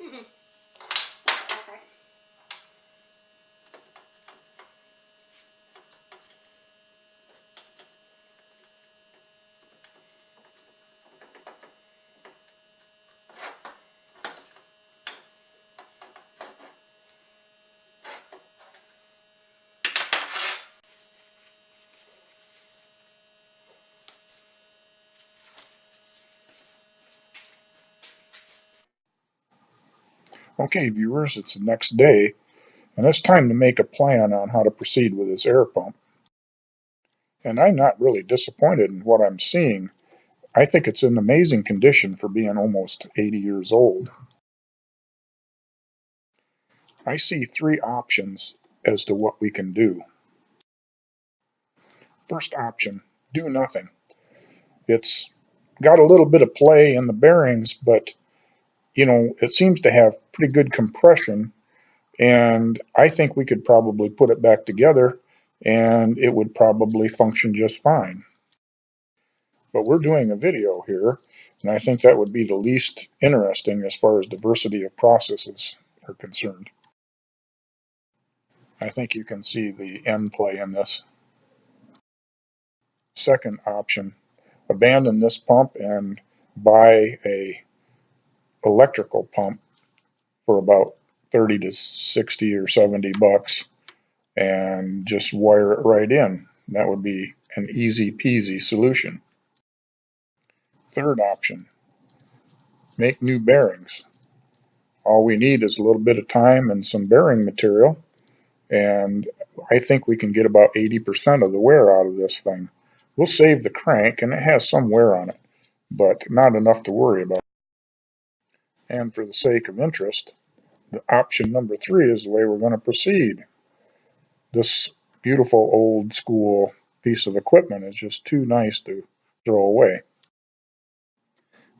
Mm-hmm. Okay, viewers, it's the next day, and it's time to make a plan on how to proceed with this air pump. And I'm not really disappointed in what I'm seeing. I think it's in amazing condition for being almost 80 years old. I see three options as to what we can do. First option, do nothing. It's got a little bit of play in the bearings, but it seems to have pretty good compression, and I think we could probably put it back together and it would probably function just fine. But we're doing a video here, and I think that would be the least interesting as far as diversity of processes are concerned. I think you can see the end play in this. Second option, abandon this pump and buy a electrical pump for about 30 to 60 or 70 bucks and just wire it right in. That would be an easy peasy solution. Third option, make new bearings. All we need is a little bit of time and some bearing material, and I think we can get about 80% of the wear out of this thing. We'll save the crank, and it has some wear on it, but not enough to worry about. And for the sake of interest, the option number 3 is the way we're going to proceed. This beautiful old school piece of equipment is just too nice to throw away.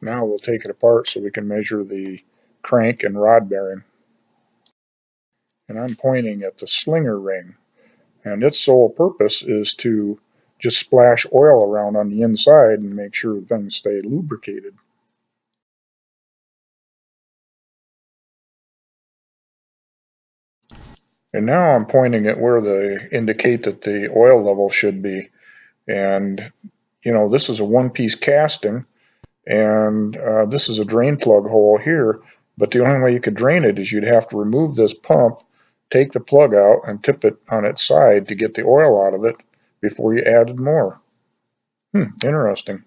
Now we'll take it apart so we can measure the crank and rod bearing. And I'm pointing at the slinger ring, and its sole purpose is to just splash oil around on the inside and make sure things stay lubricated. And now I'm pointing at where they indicate that the oil level should be. And this is a one-piece casting, and this is a drain plug hole here, but the only way you could drain it is you'd have to remove this pump, take the plug out, and tip it on its side to get the oil out of it before you added more. Interesting.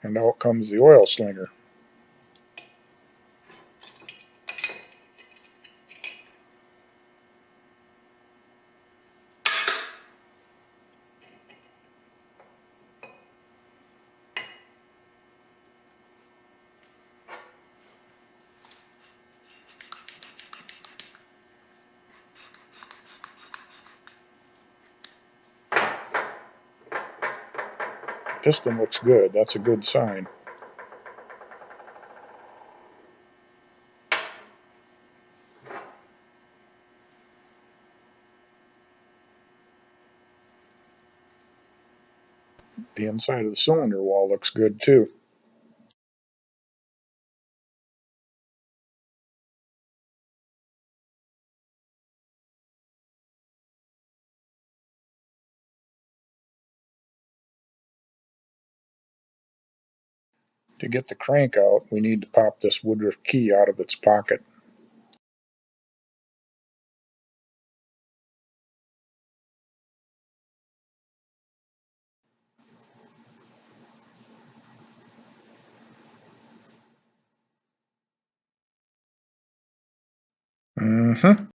And out comes the oil slinger. Piston looks good. That's a good sign. The inside of the cylinder wall looks good too. To get the crank out, we need to pop this Woodruff key out of its pocket. Mm-hmm.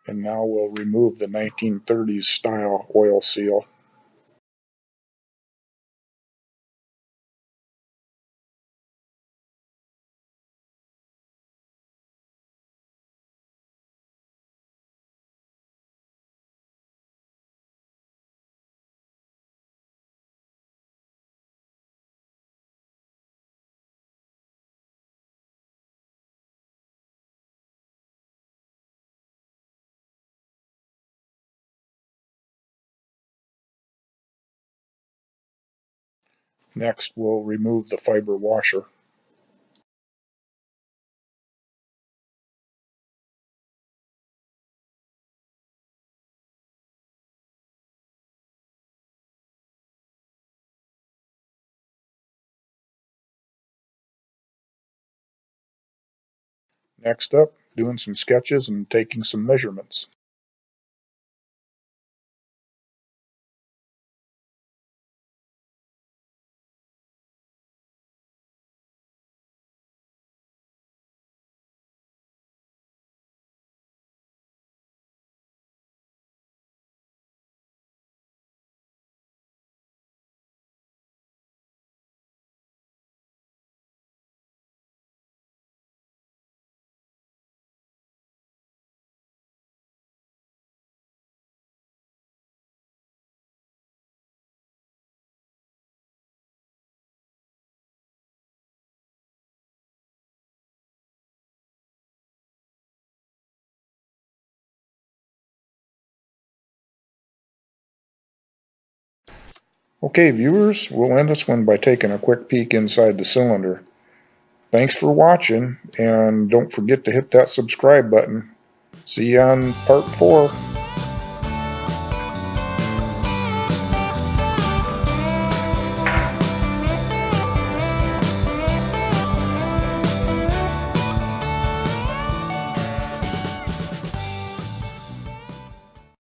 And now we'll remove the 1930s style oil seal. Next, we'll remove the fiber washer. Next up, doing some sketches and taking some measurements. Okay, viewers, we'll end this one by taking a quick peek inside the cylinder. Thanks for watching, and don't forget to hit that subscribe button. See you on part 4.